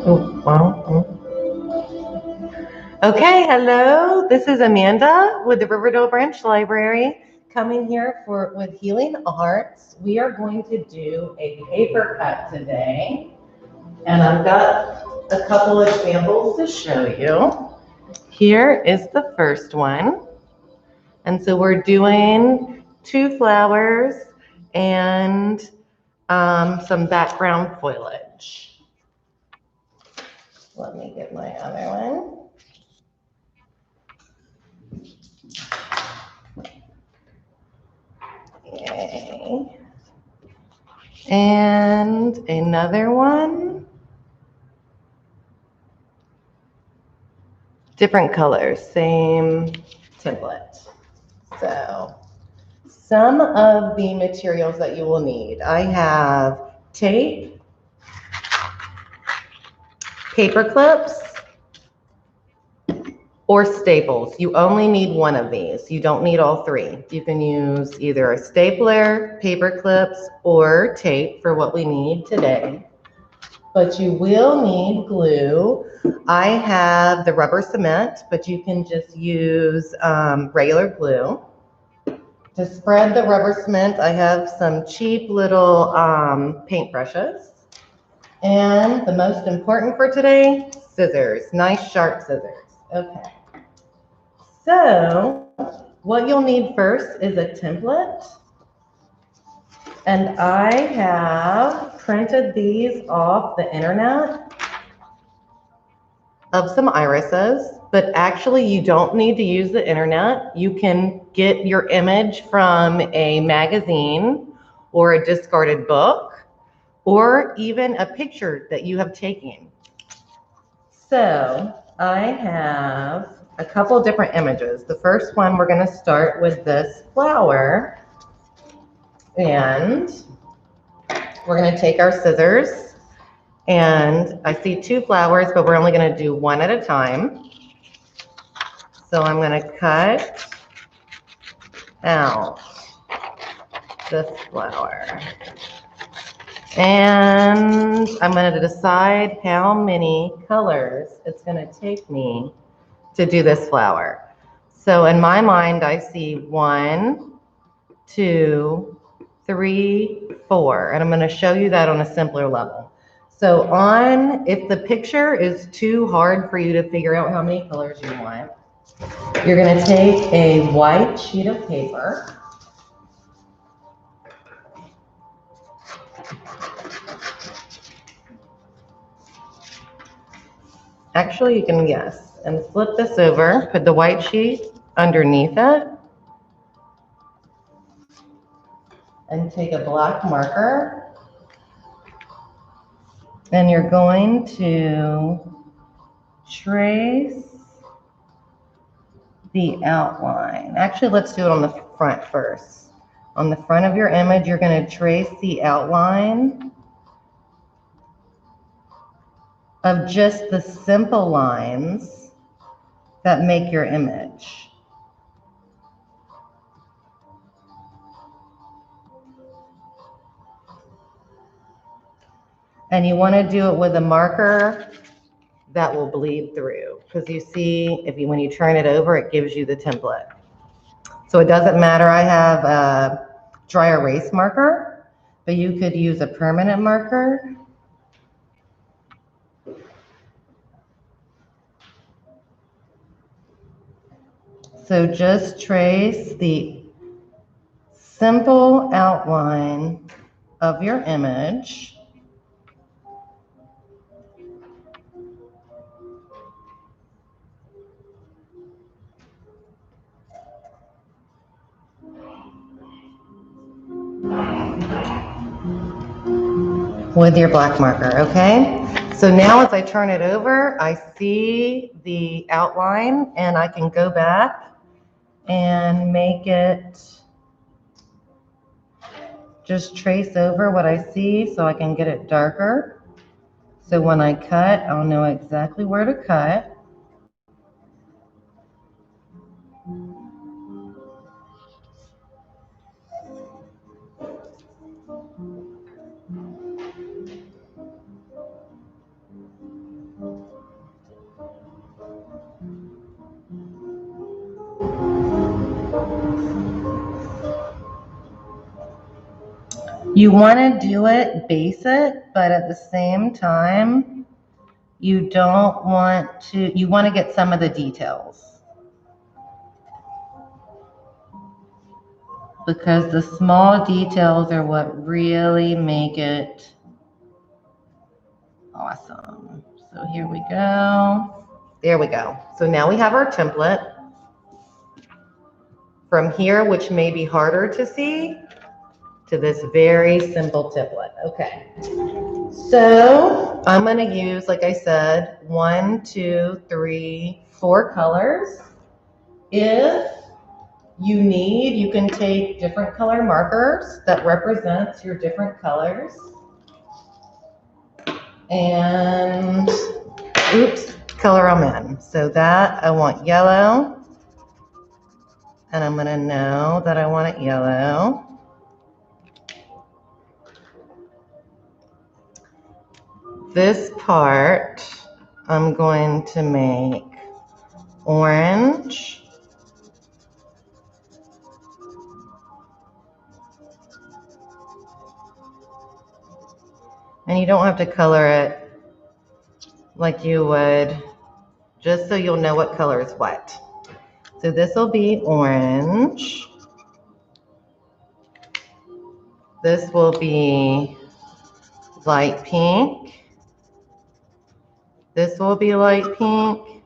Okay, hello. This is Amanda with the Riverdale Branch Library coming here with Healing Arts. We are going to do a paper cut today, and I've got a couple of examples to show you. Here is the first one. And so we're doing 2 flowers and some background foliage. Let me get my other one. Yay. And another one. Different colors, same template. So some of the materials that you will need. I have tape, paper clips, or staples. You only need one of these. You don't need all 3. You can use either a stapler, paper clips, or tape for what we need today. But you will need glue. I have the rubber cement, but you can just use regular glue. To spread the rubber cement, I have some cheap little paint brushes. And the most important for today, scissors, nice sharp scissors. Okay. So what you'll need first is a template. And I have printed these off the internet of some irises, but actually you don't need to use the internet. You can get your image from a magazine or a discarded book or even a picture that you have taken. So I have a couple different images. The first one, we're going to start with this flower, and we're going to take our scissors, and I see 2 flowers, but we're only going to do one at a time. So I'm going to cut out this flower, and I'm going to decide how many colors it's going to take me to do this flower. So in my mind, I see 1, 2, 3, 4, and I'm going to show you that on a simpler level. So if the picture is too hard for you to figure out how many colors you want, you're going to take a white sheet of paper. Actually, you can guess, and flip this over, put the white sheet underneath it, and take a black marker, and you're going to trace the outline. Actually, let's do it on the front first. On the front of your image, you're going to trace the outline of just the simple lines that make your image. And you want to do it with a marker that will bleed through, because you see, when you turn it over, it gives you the template. So it doesn't matter. I have a dry erase marker, but you could use a permanent marker. So just trace the simple outline of your image. With your black marker, okay? So now as I turn it over, I see the outline, and I can go back and make it, just trace over what I see so I can get it darker. So when I cut, I'll know exactly where to cut. You want to do it basic, but at the same time, you don't want to, you want to get some of the details. Because the small details are what really make it awesome. So here we go. There we go. So now we have our template. From here, which may be harder to see, to this very simple template. Okay. So I'm going to use, like I said, 1, 2, 3, 4 colors. If you need, you can take different color markers that represents your different colors. And, oops, color them in. So that I want yellow. And I'm going to know that I want it yellow. This part I'm going to make orange. And you don't have to color it like you would, just so you'll know what color is what. So this will be orange. This will be light pink. This will be light pink.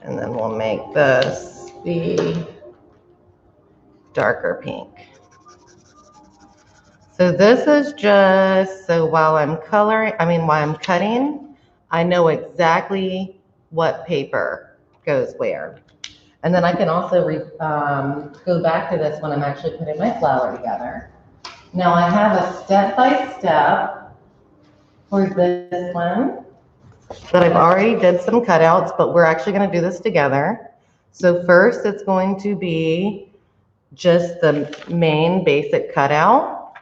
And then we'll make this be darker pink. So this is just so while I'm coloring, while I'm cutting, I know exactly what paper goes where. And then I can also go back to this when I'm actually putting my flower together. Now I have a step-by-step for this one that I've already did some cutouts, but we're actually going to do this together. So first it's going to be just the main basic cutout.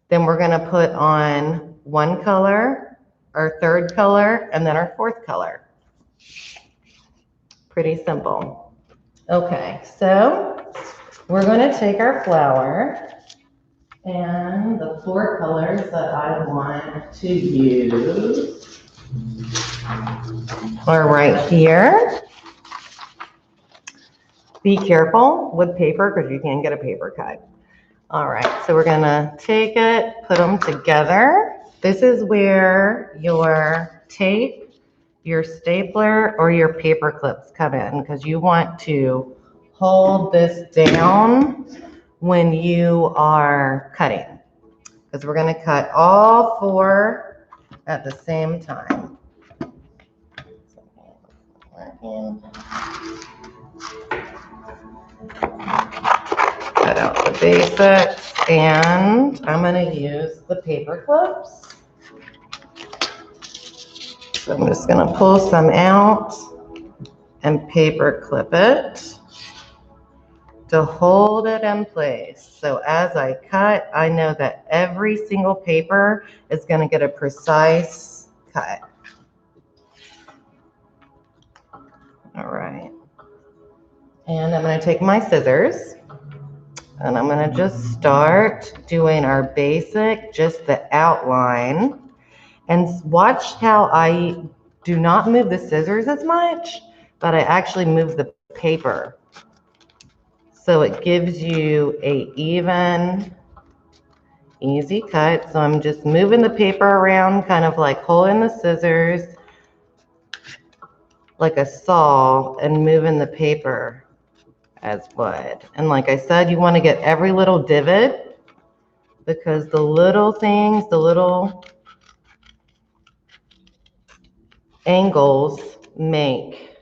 Then we're going to put on one color, our third color, and then our fourth color. Pretty simple. Okay, so we're going to take our flower and the 4 colors that I want to use are right here. Be careful with paper because you can get a paper cut. All right, so we're gonna take it, put them together. This is where your tape, your stapler, or your paper clips come in because you want to hold this down when you are cutting. Because we're gonna cut all 4 at the same time. Cut out the basics, and I'm going to use the paper clips. So I'm just going to pull some out and paper clip it to hold it in place. So as I cut, I know that every single paper is going to get a precise cut. All right. And I'm going to take my scissors. And I'm going to just start doing our basic, just the outline. And watch how I do not move the scissors as much, but I actually move the paper. So it gives you a even, easy cut. So I'm just moving the paper around, kind of like holding the scissors like a saw and moving the paper as wood. And like I said, you want to get every little divot because the little things, the little angles make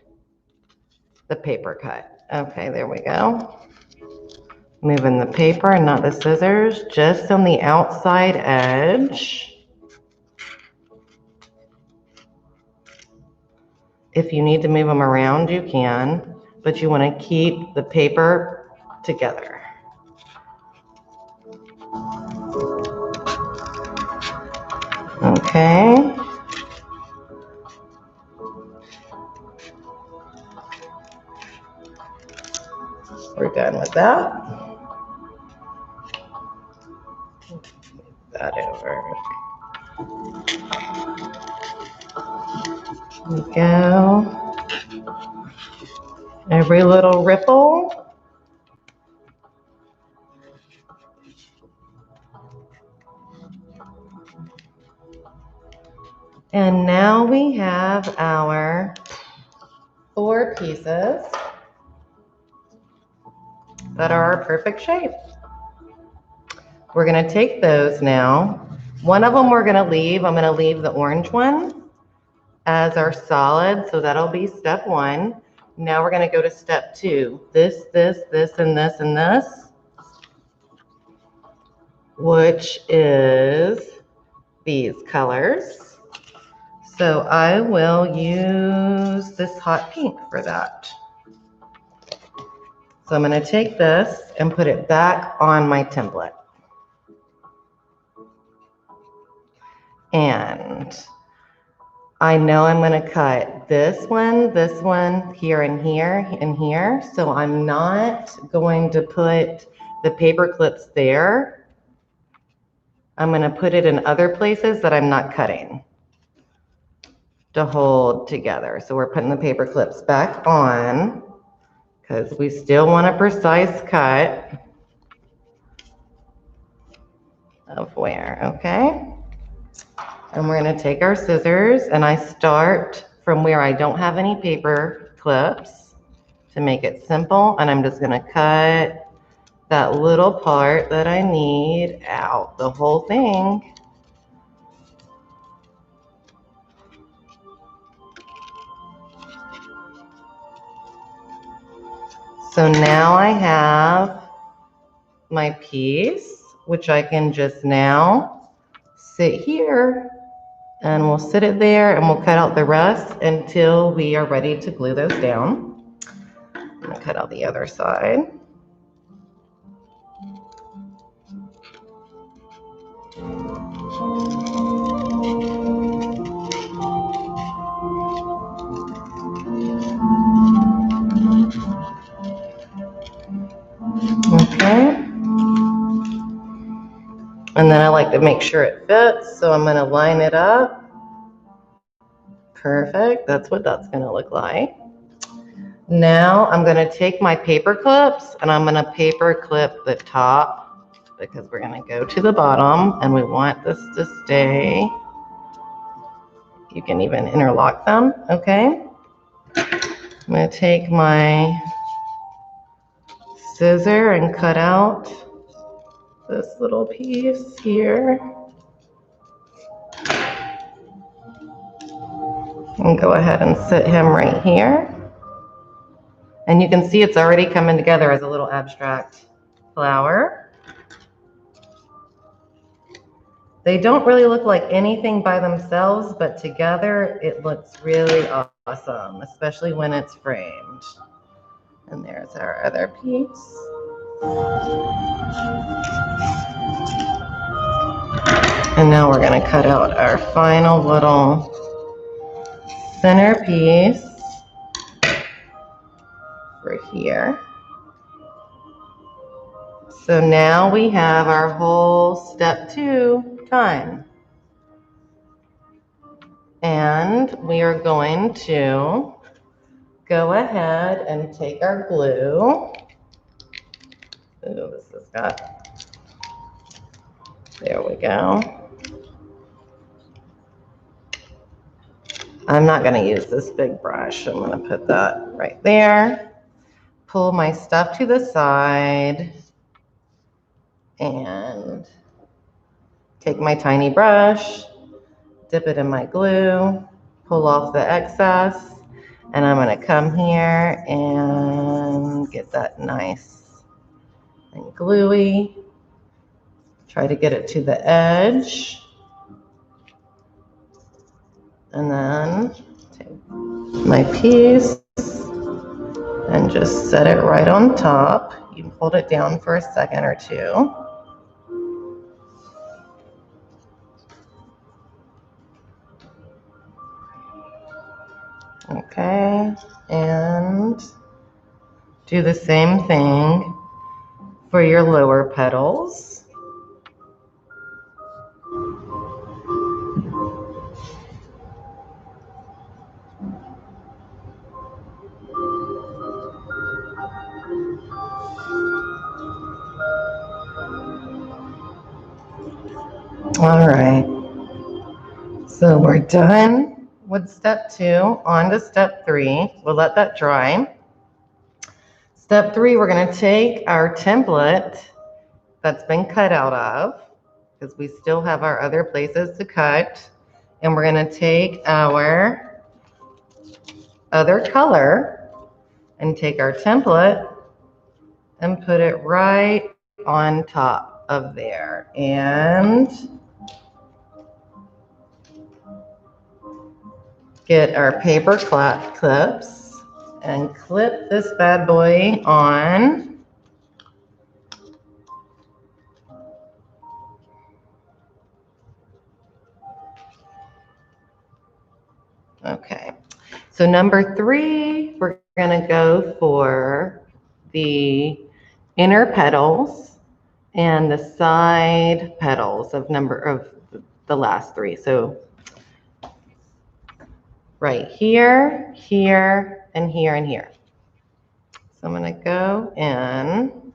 the paper cut. Okay, there we go. Moving the paper and not the scissors, just on the outside edge. If you need to move them around, you can, but you want to keep the paper together. Okay. We're done with that. that over. There we go. Every little ripple. And now we have our 4 pieces that are our perfect shape. We're gonna take those now. One of them we're gonna leave. I'm gonna leave the orange one as our solid, so that'll be step 1. Now we're gonna go to step 2. This, and this, and this, which is these colors. So I will use this hot pink for that. So I'm going to take this and put it back on my template. And I know I'm going to cut this one, here, and here, and here. So I'm not going to put the paper clips there. I'm going to put it in other places that I'm not cutting to hold together. So we're putting the paper clips back on because we still want a precise cut of where, okay? And we're going to take our scissors, and I start from where I don't have any paper clips to make it simple, and I'm just going to cut that little part that I need out, the whole thing. So now I have my piece, which I can just now sit here, and we'll sit it there, and we'll cut out the rest until we are ready to glue those down. I'm going to cut out the other side. Okay. And then I like to make sure it fits, so I'm going to line it up. Perfect. That's what that's going to look like. Now I'm going to take my paper clips, and I'm going to paper clip the top because we're going to go to the bottom, and we want this to stay. You can even interlock them, okay? I'm going to take my scissor and cut out this little piece here. And go ahead and sit him right here. And you can see it's already coming together as a little abstract flower. They don't really look like anything by themselves, but together it looks really awesome, especially when it's framed. And there's our other piece. And now we're going to cut out our final little centerpiece for here. So now we have our whole step 2 done. And we are going to go ahead and take our glue. Ooh, this has got, there we go. I'm not going to use this big brush. I'm going to put that right there. Pull my stuff to the side and take my tiny brush, dip it in my glue, pull off the excess, and I'm going to come here and get that nice and gluey. Try to get it to the edge. And then take my piece and just set it right on top. You can hold it down for a second or two. Okay, and do the same thing for your lower petals. All right. So we're done with step 2. On to step 3. We'll let that dry. Step 3, we're going to take our template that's been cut out of, because we still have our other places to cut, and we're going to take our other color and take our template and put it right on top of there. And get our paper clips and clip this bad boy on. Okay, so number 3, we're gonna go for the inner petals and the side petals of the last 3. So right here, here, and here, and here. So I'm gonna go in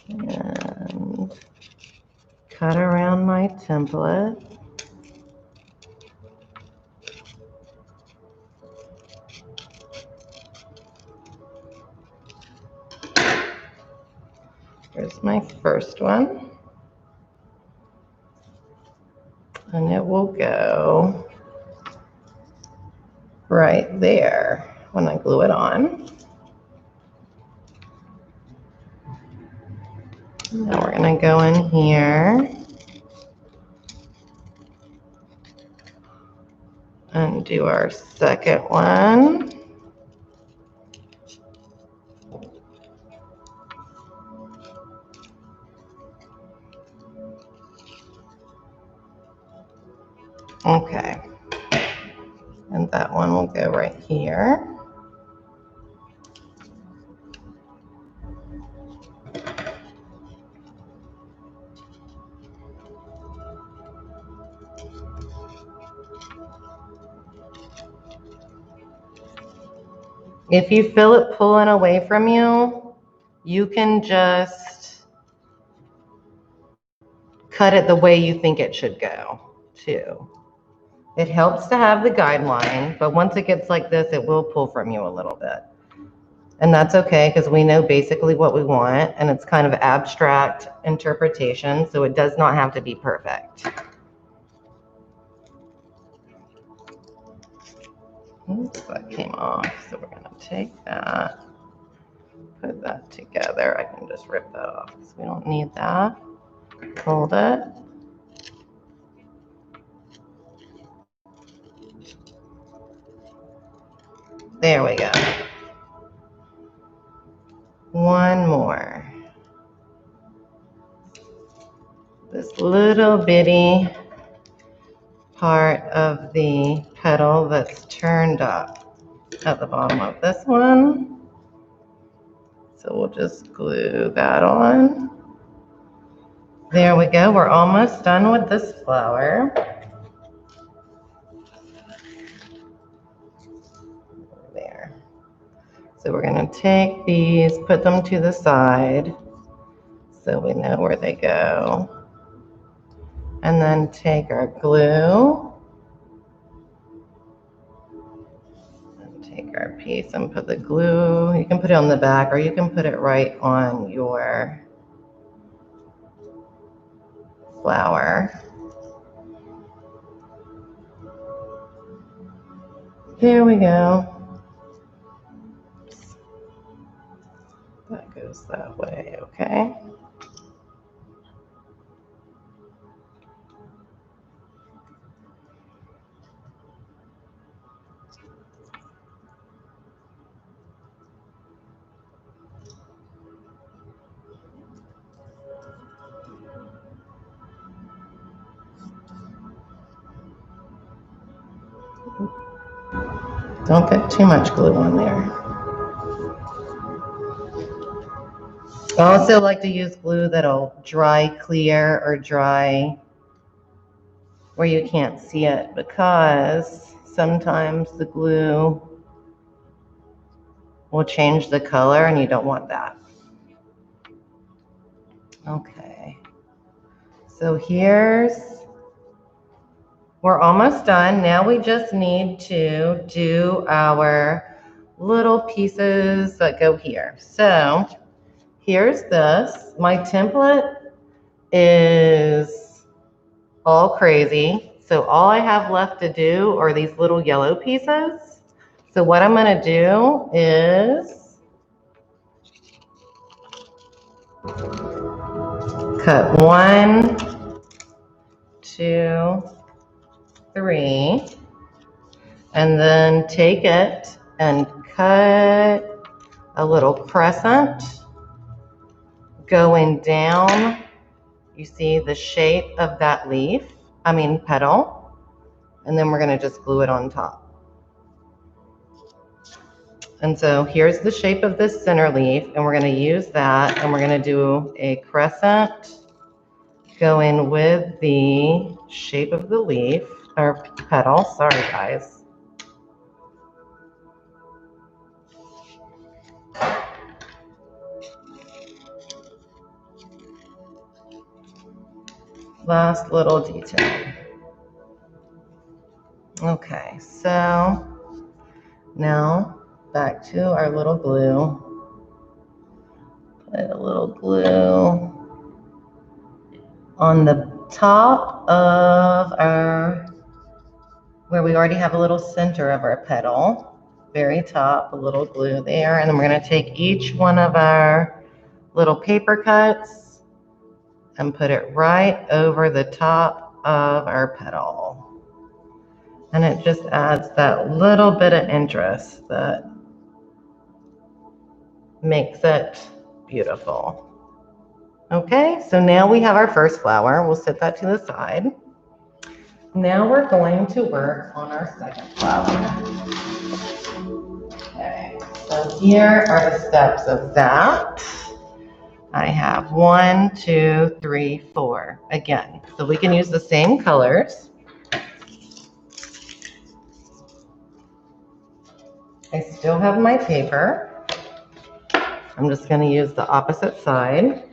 and cut around my template. Here's my first one. And it will go right there when I glue it on. Now we're going to go in here and do our second one. Okay. And that one will go right here. If you feel it pulling away from you, you can just cut it the way you think it should go, too. It helps to have the guideline, but once it gets like this, it will pull from you a little bit. And that's okay, because we know basically what we want, and it's kind of abstract interpretation, so it does not have to be perfect. Oops, that came off, so we're going to take that, put that together. I can just rip that off because we don't need that. Hold it. There we go. One more. This little bitty part of the petal that's turned up at the bottom of this one. So we'll just glue that on. There we go. We're almost done with this flower. There. So we're going to take these, put them to the side so we know where they go. And then take our glue and take our piece and put the glue. You can put it on the back or you can put it right on your flower. There we go. That goes that way, okay? Don't get too much glue on there. I also like to use glue that'll dry clear or dry where you can't see it, because sometimes the glue will change the color and you don't want that. Okay. So we're almost done. Now we just need to do our little pieces that go here. So here's this. My template is all crazy. So all I have left to do are these little yellow pieces. So what I'm gonna do is cut 1, 2, 3, and then take it and cut a little crescent going down. You see the shape of that petal, and then we're gonna just glue it on top. And so here's the shape of this center leaf, and we're gonna use that, and we're gonna do a crescent going with the shape of the leaf, or petal, sorry guys. Last little detail. Okay, so now back to our little glue. Put a little glue on the top of where we already have a little center of our petal. Very top, a little glue there. And then we're gonna take each one of our little paper cuts and put it right over the top of our petal. And it just adds that little bit of interest that makes it beautiful. Okay, so now we have our first flower. We'll set that to the side. Now we're going to work on our second flower. Okay, so here are the steps of that. I have 1, 2, 3, 4. Again, so we can use the same colors. I still have my paper. I'm just going to use the opposite side.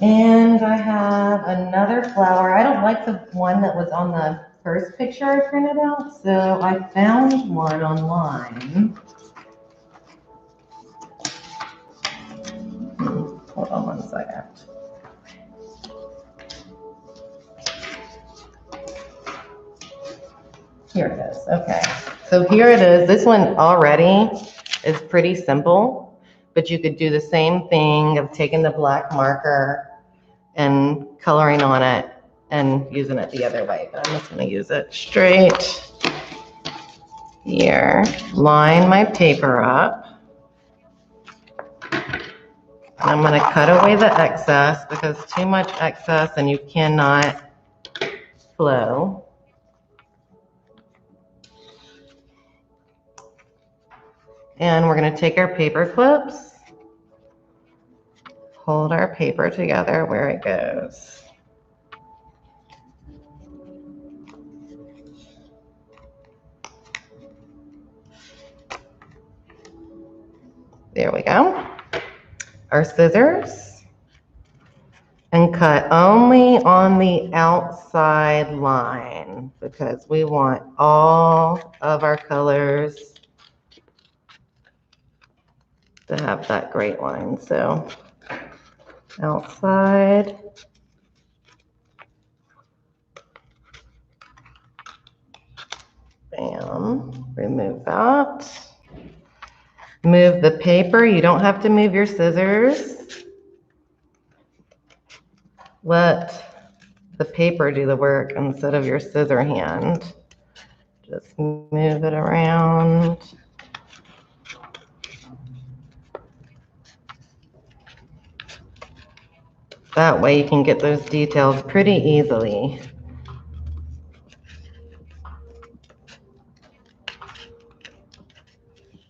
And I have another flower. I don't like the one that was on the first picture I printed out, so I found one online. Hold on one second. Here it is. Okay. So here it is. This one already is pretty simple, but you could do the same thing of taking the black marker and coloring on it and using it the other way. But I'm just going to use it straight here. Line my paper up. I'm going to cut away the excess because too much excess and you cannot flow. And we're going to take our paper clips, hold our paper together where it goes. There we go. Our scissors, and cut only on the outside line because we want all of our colors to have that great line. So outside, bam, remove that. Move the paper. You don't have to move your scissors. Let the paper do the work instead of your scissor hand. Just move it around. That way you can get those details pretty easily.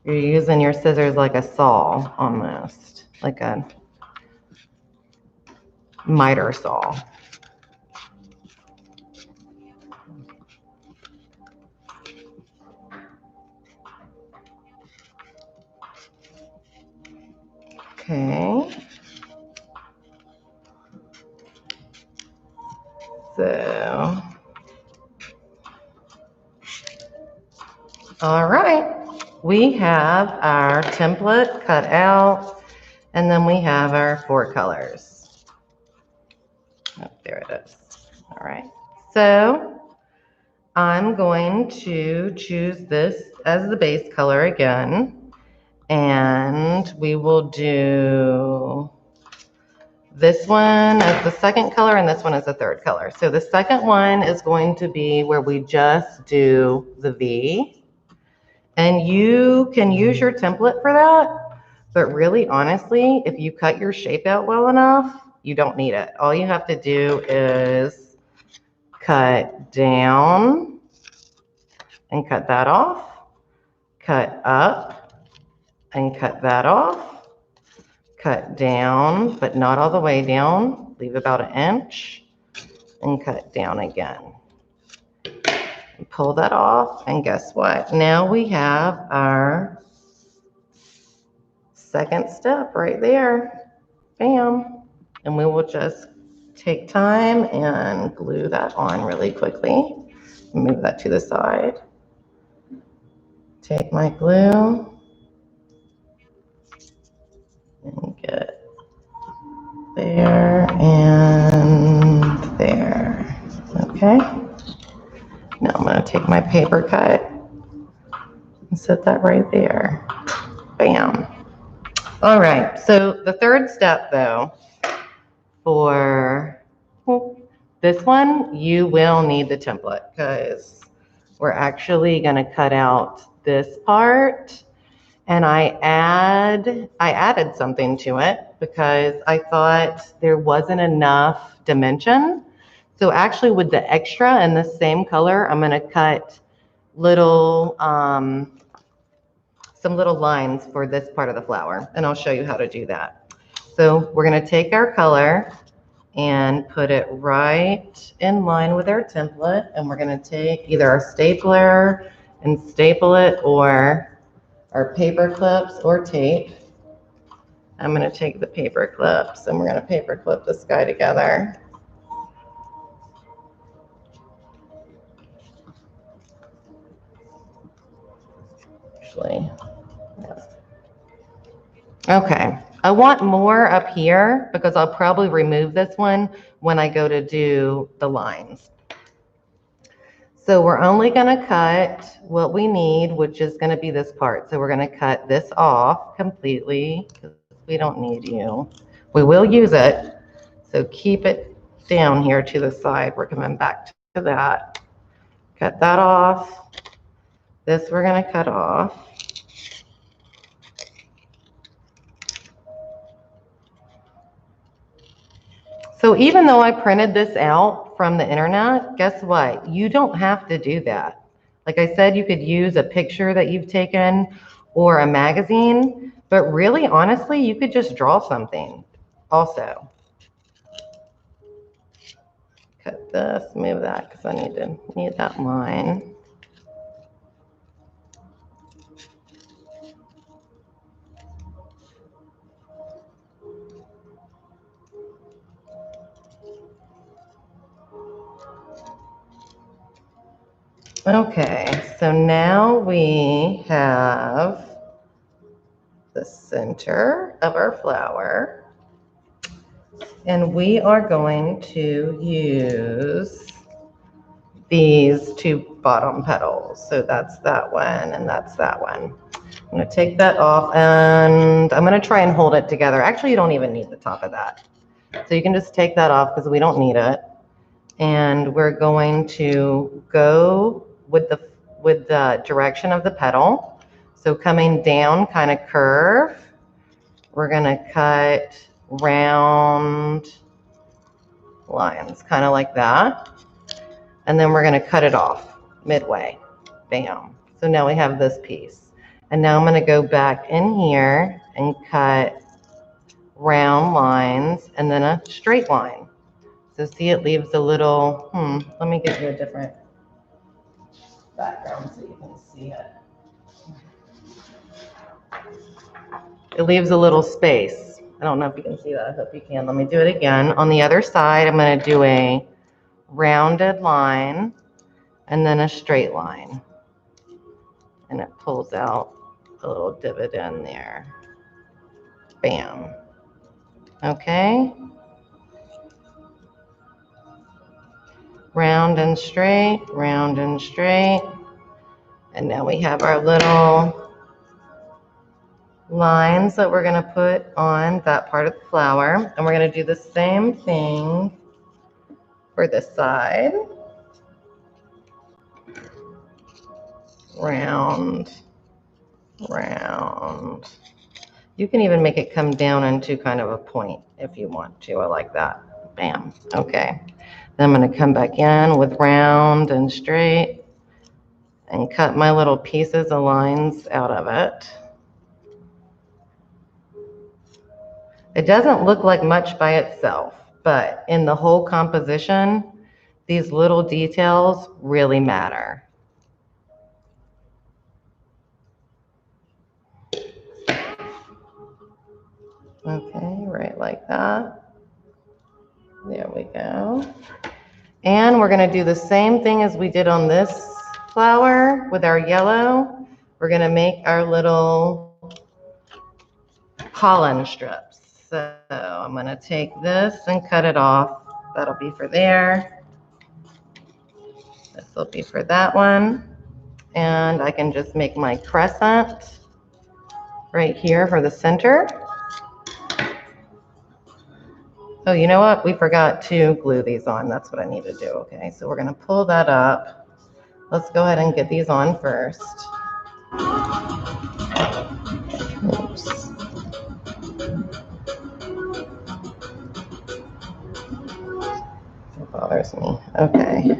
You're using your scissors like a saw almost, like a miter saw. Okay. So, all right, we have our template cut out, and then we have our 4 colors. Oh, there it is. All right, so I'm going to choose this as the base color again, and we will do this one as the second color and this one as the third color. So the second one is going to be where we just do the V. And you can use your template for that, but really honestly, if you cut your shape out well enough, you don't need it. All you have to do is cut down and cut that off, cut up and cut that off, cut down, but not all the way down, leave about 1 inch, and cut down again. And pull that off, and guess what? Now we have our second step right there. Bam. And we will just take time and glue that on really quickly. Move that to the side. Take my glue and get there and there. Okay. Now I'm going to take my paper cut and set that right there. Bam. All right. So the third step, though, for this one, you will need the template because we're actually going to cut out this part. And I added something to it because I thought there wasn't enough dimension. So actually with the extra and the same color, I'm going to cut little, some little lines for this part of the flower. And I'll show you how to do that. So we're going to take our color and put it right in line with our template. And we're going to take either our stapler and staple it, or our paper clips or tape. I'm going to take the paper clips and we're going to paper clip this guy together. Actually, yeah. Okay. I want more up here because I'll probably remove this one when I go to do the lines. So we're only going to cut what we need, which is going to be this part. So we're going to cut this off completely because we don't need you. We will use it. So keep it down here to the side. We're coming back to that. Cut that off. This we're going to cut off. So even though I printed this out from the internet, guess what? You don't have to do that. Like I said, you could use a picture that you've taken or a magazine, but really, honestly, you could just draw something also. Cut this, move that, because I need that line. Okay, so now we have the center of our flower, and we are going to use these 2 bottom petals. So that's that one and that's that one. I'm going to take that off and I'm going to try and hold it together. Actually, you don't even need the top of that. So you can just take that off because we don't need it. And we're going to go with the direction of the petal. So coming down, kind of curve, we're going to cut round lines, kind of like that. And then we're going to cut it off midway. Bam. So now we have this piece. And now I'm going to go back in here and cut round lines and then a straight line. So see, it leaves a little, let me get you a different background so you can see it. It leaves a little space. I don't know if you can see that. I hope you can. Let me do it again. On the other side, I'm going to do a rounded line, and then a straight line. And it pulls out a little divot in there. Bam. Okay. Round and straight, round and straight. And now we have our little lines that we're going to put on that part of the flower. And we're going to do the same thing for this side. Round, round. You can even make it come down into kind of a point if you want to. I like that. Bam. Okay. Then I'm going to come back in with round and straight and cut my little pieces of lines out of it. It doesn't look like much by itself, but in the whole composition, these little details really matter. Okay, right like that. There we go. And we're going to do the same thing as we did on this flower with our yellow. We're going to make our little pollen strips. So I'm going to take this and cut it off. That'll be for there. This will be for that one. And I can just make my crescent right here for the center. Oh, you know what? We forgot to glue these on. That's what I need to do. Okay, so we're going to pull that up. Let's go ahead and get these on first. Oops. It bothers me. Okay.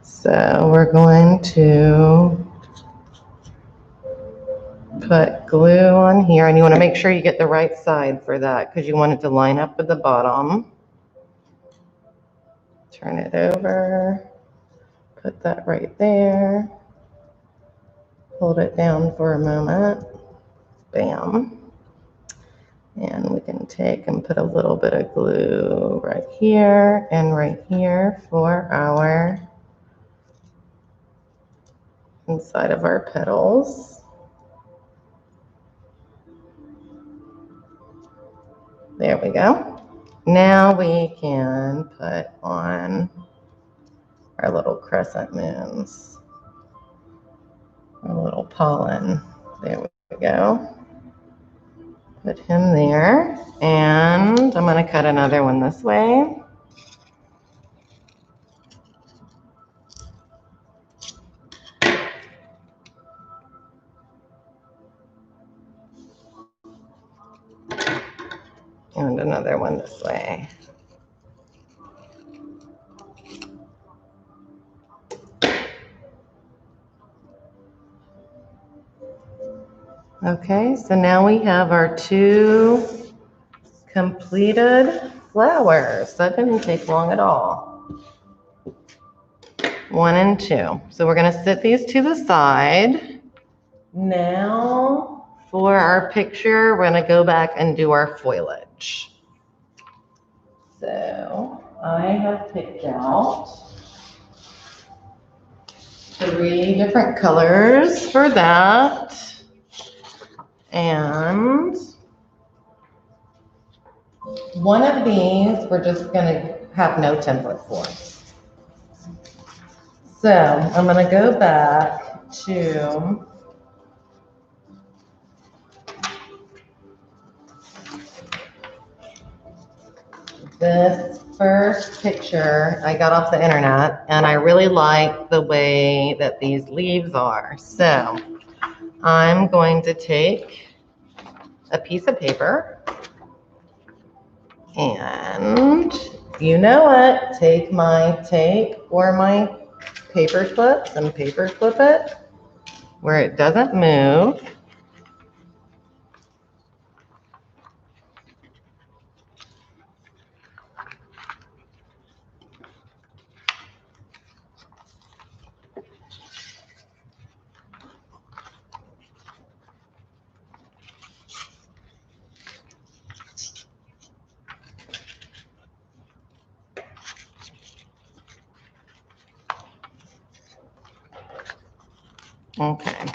So we're going to put glue on here, and you want to make sure you get the right side for that because you want it to line up with the bottom. Turn it over, put that right there, hold it down for a moment, bam. And we can take and put a little bit of glue right here and right here for our inside of our petals. There we go. Now we can put on our little crescent moons, our little pollen. There we go. Put him there, and I'm going to cut another one this way. And another one this way. Okay, so now we have our two completed flowers. That didn't take long at all. 1 and 2. So we're going to sit these to the side. Now for our picture, we're going to go back and do our foliage. So I have picked out 3 different colors for that. And one of these we're just going to have no template for. So I'm going to go back to this first picture I got off the internet, and I really like the way that these leaves are. So I'm going to take a piece of paper, and you know what? Take my tape or my paper clips and paper clip it where it doesn't move. Okay.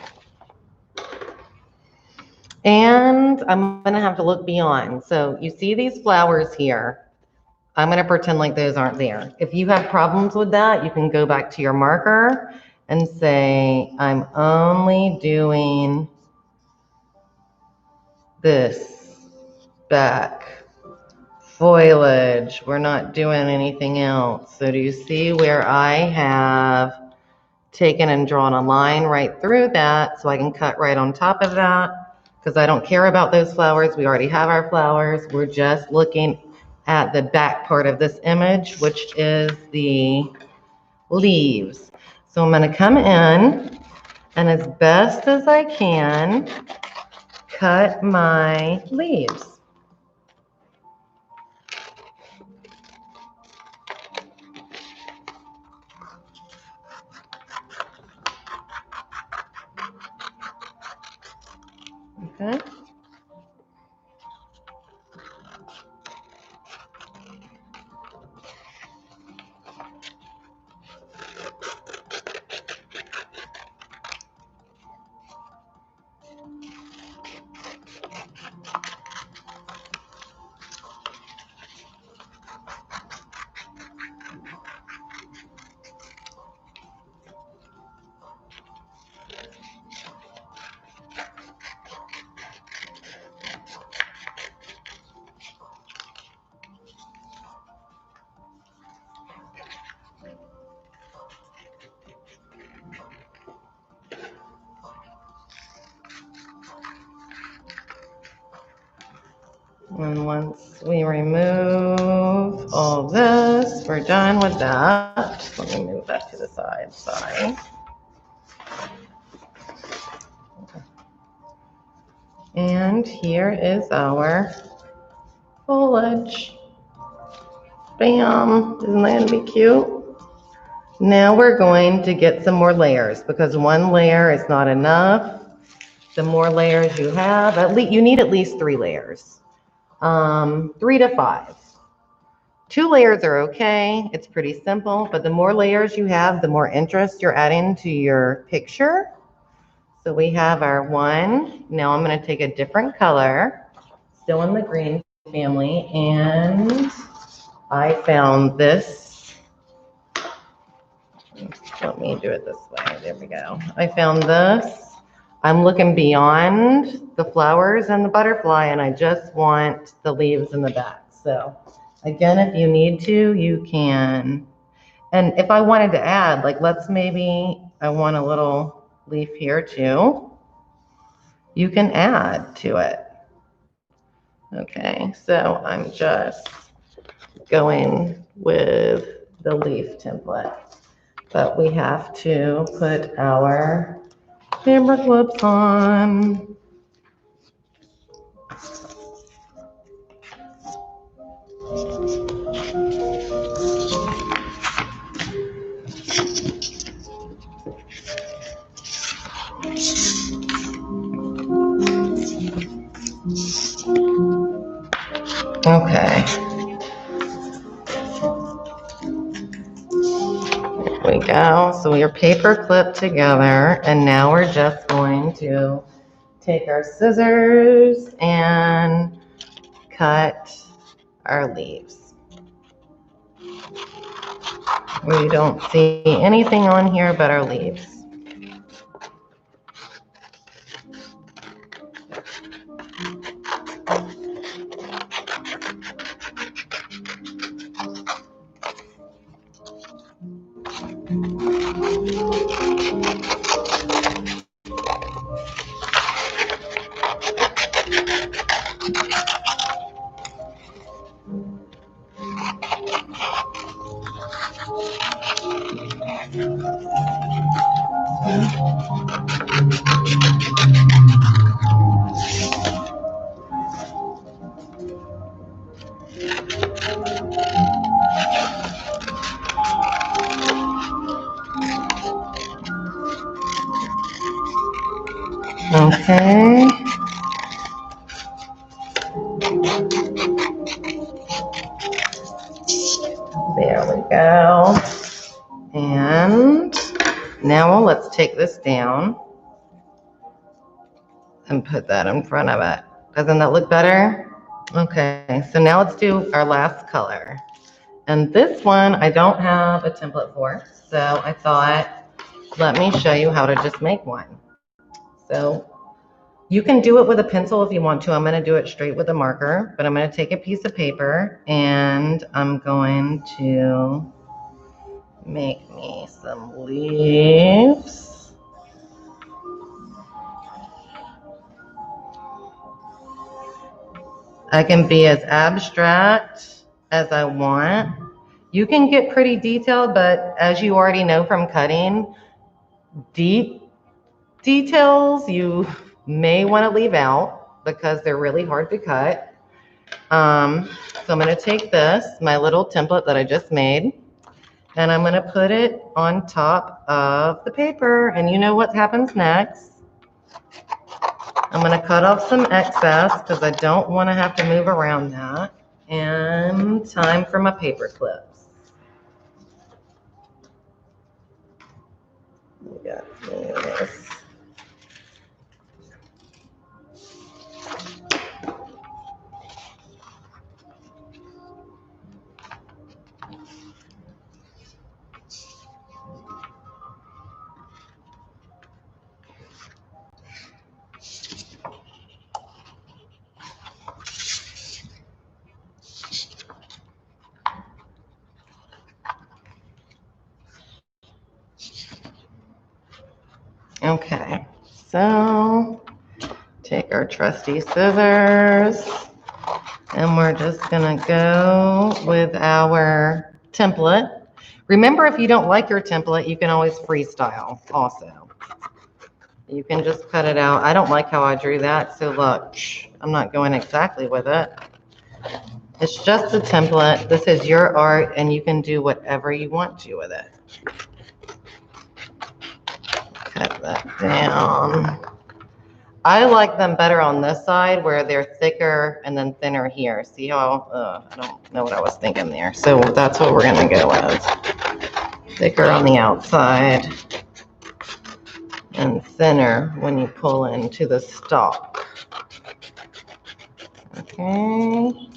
And I'm going to have to look beyond. So you see these flowers here. I'm going to pretend like those aren't there. If you have problems with that, you can go back to your marker and say, I'm only doing this back foliage. We're not doing anything else. So do you see where I have taken and drawn a line right through that so I can cut right on top of that? Because I don't care about those flowers. We already have our flowers. We're just looking at the back part of this image, which is the leaves. So I'm going to come in and as best as I can, cut my leaves. Okay. And once we remove all this, we're done with that. Let me move that to the side, sorry. And here is our foliage. Bam, isn't that gonna be cute? Now we're going to get some more layers because one layer is not enough. The more layers you have, you need at least 3 layers. 3 to 5. 2 layers are okay. It's pretty simple, but the more layers you have, the more interest you're adding to your picture. So we have our 1. Now I'm going to take a different color, still in the green family, and I found this. Let me do it this way. There we go. I found this. I'm looking beyond the flowers and the butterfly, and I just want the leaves in the back. So again, if you need to, you can. And if I wanted to add, like I want a little leaf here too. You can add to it. Okay, so I'm just going with the leaf template. But we have to put our paper clips on. Okay. There we go. So we are paper clipped together, and now we're just going to take our scissors and cut our leaves. We don't see anything on here but our leaves. Okay. There we go. And now let's take this down and put that in front of it. Doesn't that look better? Okay, so now let's do our last color. And this one I don't have a template for, so I thought, let me show you how to just make one. So you can do it with a pencil if you want to. I'm going to do it straight with a marker, but I'm going to take a piece of paper and I'm going to make me some leaves. I can be as abstract as I want. You can get pretty detailed, but as you already know from cutting, deep details you may want to leave out because they're really hard to cut. So I'm going to take this, my little template that I just made, and I'm going to put it on top of the paper. And you know what happens next? I'm going to cut off some excess because I don't want to have to move around that. And time for my paper clips. We got this. Okay, so take our trusty scissors and we're just gonna go with our template. Remember, if you don't like your template, you can always freestyle also. You can just cut it out. I don't like how I drew that, so look, I'm not going exactly with it. It's just a template. This is your art and you can do whatever you want to with it. Cut that down. I like them better on this side where they're thicker and then thinner here. See how, I don't know what I was thinking there. So that's what we're gonna go with. Thicker on the outside and thinner when you pull into the stalk. Okay.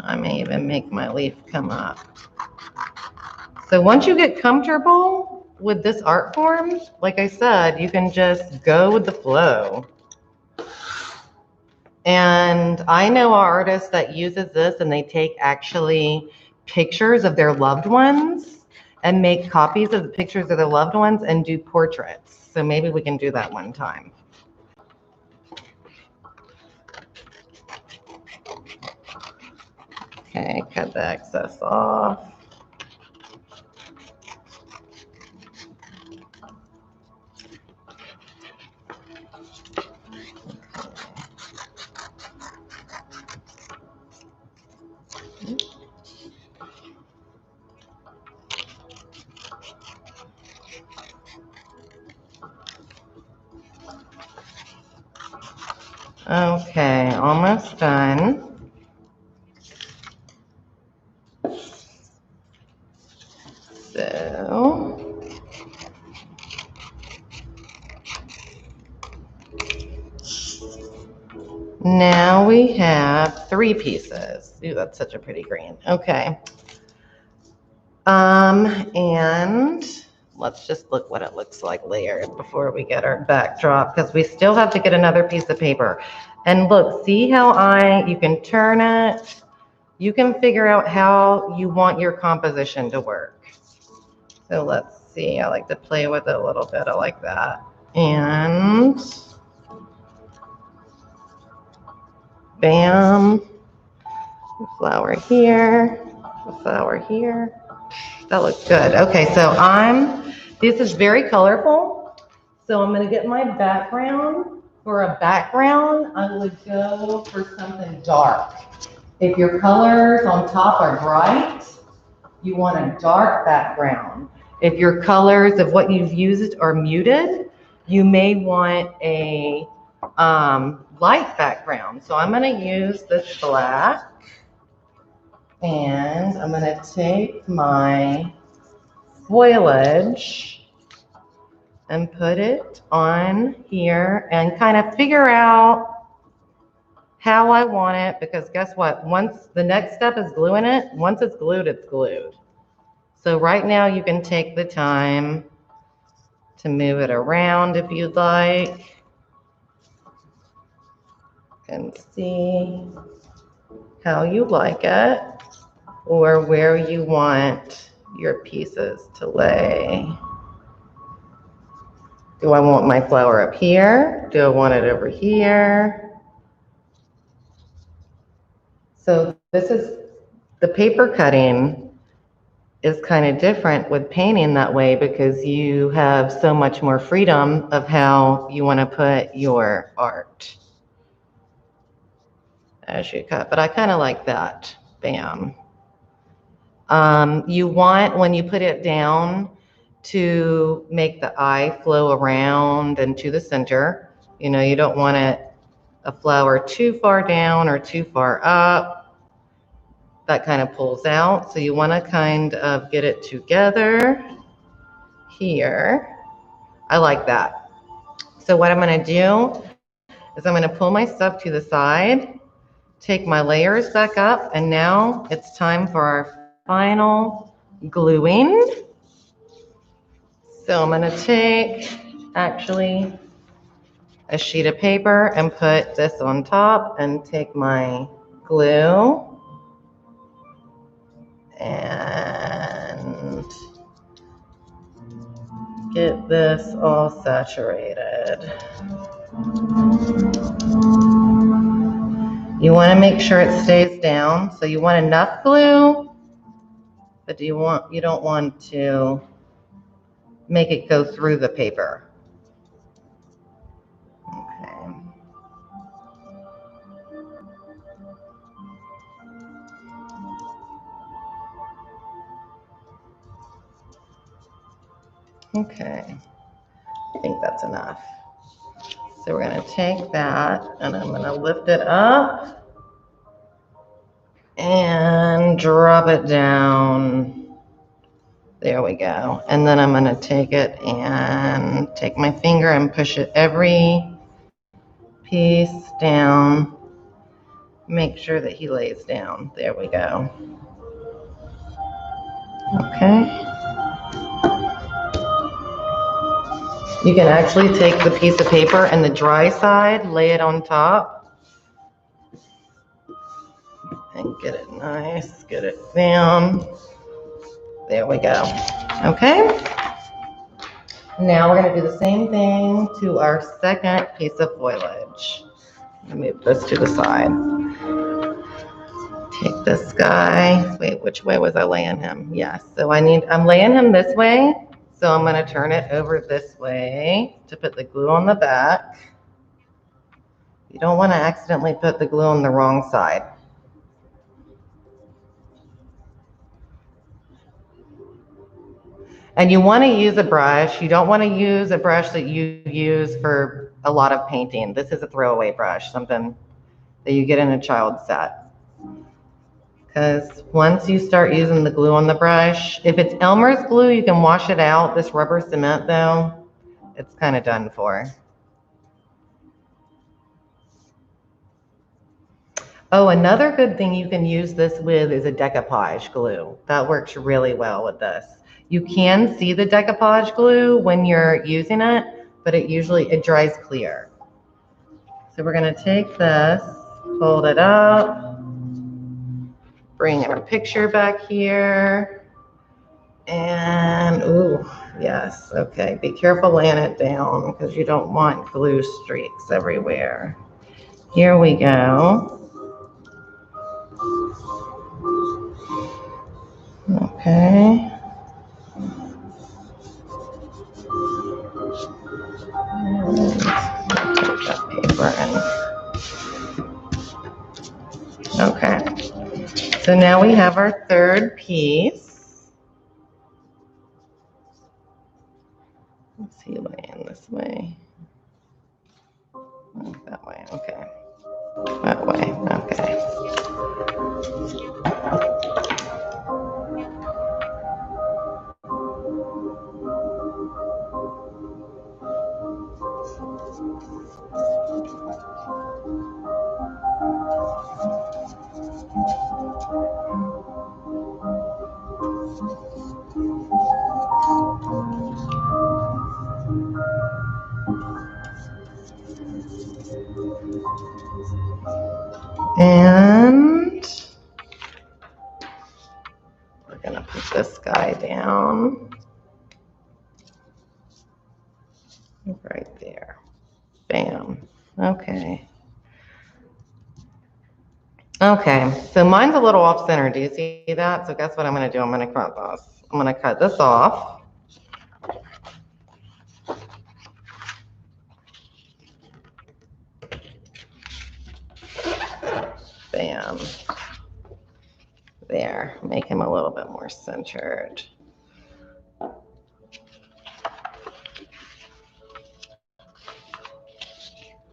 I may even make my leaf come up. So once you get comfortable with this art form, like I said, you can just go with the flow. And I know artists that uses this and they take actually pictures of their loved ones and make copies of the pictures of their loved ones and do portraits. So maybe we can do that one time. Okay, cut the excess off. Okay, almost done. So, now we have 3 pieces. Ooh, that's such a pretty green. Okay. And let's just look what it looks like layered before we get our backdrop, because we still have to get another piece of paper. And look, see how you can turn it. You can figure out how you want your composition to work. So let's see, I like to play with it a little bit. I like that. And bam, a flower here, a flower here. That looks good. Okay, so this is very colorful. So I'm gonna get my background. For a background, I would go for something dark. If your colors on top are bright, you want a dark background. If your colors of what you've used are muted, you may want a light background. So I'm gonna use this black. And I'm going to take my foliage and put it on here and kind of figure out how I want it, because guess what? Once the next step is gluing it, once it's glued, it's glued. So right now you can take the time to move it around if you'd like and see how you like it or where you want your pieces to lay. Do I want my flower up here? Do I want it over here? So this is, the paper cutting is kind of different with painting that way because you have so much more freedom of how you want to put your art as you cut. But I kind of like that. Bam. You want, when you put it down, to make the eye flow around and to the center. You know, you don't want a flower too far down or too far up. That kind of pulls out. So you want to kind of get it together here. I like that. So what I'm going to do is I'm going to pull my stuff to the side, take my layers back up, and now it's time for our final gluing. So I'm going to take actually a sheet of paper and put this on top and take my glue and get this all saturated. You want to make sure it stays down, so you want enough glue, but you don't want to make it go through the paper. Okay. Okay, I think that's enough. So we're going to take that and I'm going to lift it up and drop it down. There we go. And then I'm going to take it and take my finger and push it every piece down. Make sure that he lays down. There we go. Okay. You can actually take the piece of paper and the dry side, lay it on top, and get it nice, get it down. There we go. Okay. Now we're going to do the same thing to our second piece of foliage. Let me move this to the side. Take this guy. Wait, which way was I laying him? Yes. So I'm laying him this way. So I'm going to turn it over this way to put the glue on the back. You don't want to accidentally put the glue on the wrong side. And you want to use a brush. You don't want to use a brush that you use for a lot of painting. This is a throwaway brush, something that you get in a child's set. Because once you start using the glue on the brush, if it's Elmer's glue, you can wash it out. This rubber cement, though, it's kind of done for. Oh, another good thing you can use this with is a decoupage glue. That works really well with this. You can see the decoupage glue when you're using it, but it dries clear. So we're going to take this, hold it up, bring our picture back here, and ooh, yes, okay. Be careful laying it down because you don't want glue streaks everywhere. Here we go. Okay. Take that paper and okay. So now we have our third piece. Let's see, laying this way. That way, okay. That way, okay. And we're gonna put this guy down right there. Bam. Okay. Okay, so mine's a little off center. Do you see that? So guess what I'm gonna do? I'm gonna cut this. I'm gonna cut this off. Bam. There, make him a little bit more centered.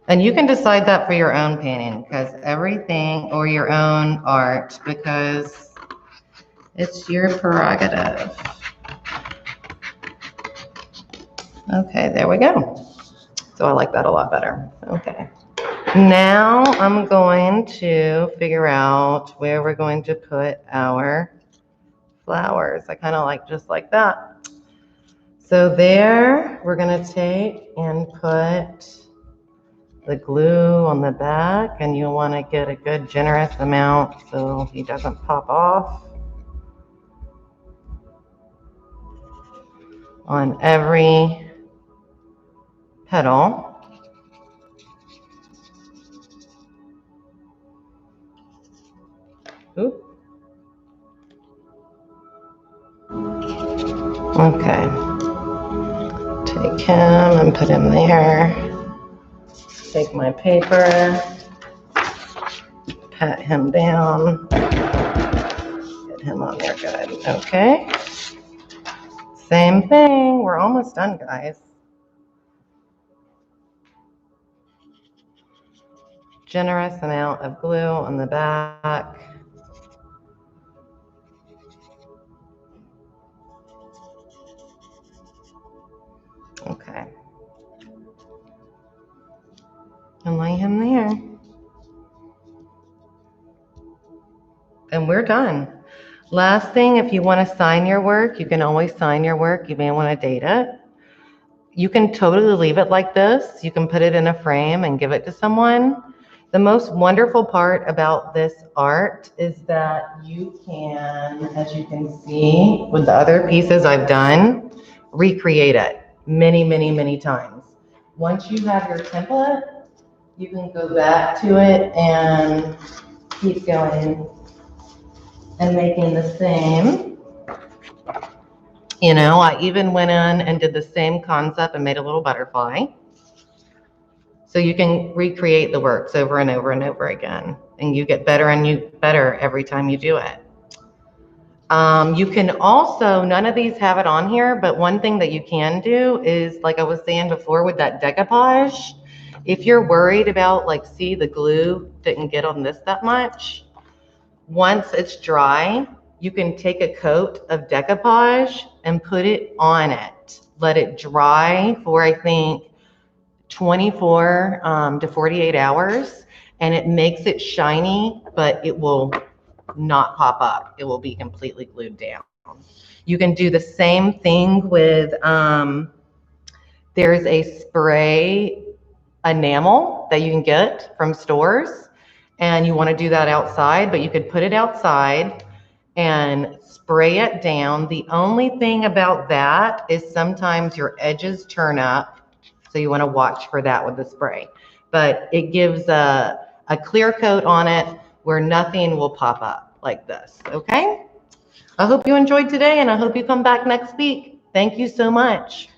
And you can decide that for your own painting, because everything, or your own art, because it's your prerogative. Okay, there we go. So I like that a lot better. Okay. Now I'm going to figure out where we're going to put our flowers. I kind of like just like that. So there, we're going to take and put the glue on the back, and you want to get a good generous amount so he doesn't pop off on every petal. Oop. Okay. Take him and put him there. Take my paper, pat him down, get him on there good. Okay. Same thing. We're almost done, guys. Generous amount of glue on the back. Okay. And lay him there. And we're done. Last thing, if you want to sign your work, you can always sign your work. You may want to date it. You can totally leave it like this. You can put it in a frame and give it to someone. The most wonderful part about this art is that you can, as you can see with the other pieces I've done, recreate it many, many, many times. Once you have your template, you can go back to it and keep going and making the same. You know, I even went in and did the same concept and made a little butterfly. So you can recreate the works over and over and over again, and you get better and better every time you do it. You can also, none of these have it on here, but one thing that you can do is, like I was saying before with that decoupage, if you're worried about, like, see, the glue didn't get on this that much, once it's dry, you can take a coat of decoupage and put it on it. Let it dry for, I think, 24 to 48 hours, and it makes it shiny, but it will not pop up. It will be completely glued down. You can do the same thing with, there's a spray enamel that you can get from stores, and you want to do that outside, but you could put it outside and spray it down. The only thing about that is sometimes your edges turn up, so you want to watch for that with the spray. But it gives a clear coat on it where nothing will pop up like this, okay? I hope you enjoyed today, and I hope you come back next week. Thank you so much.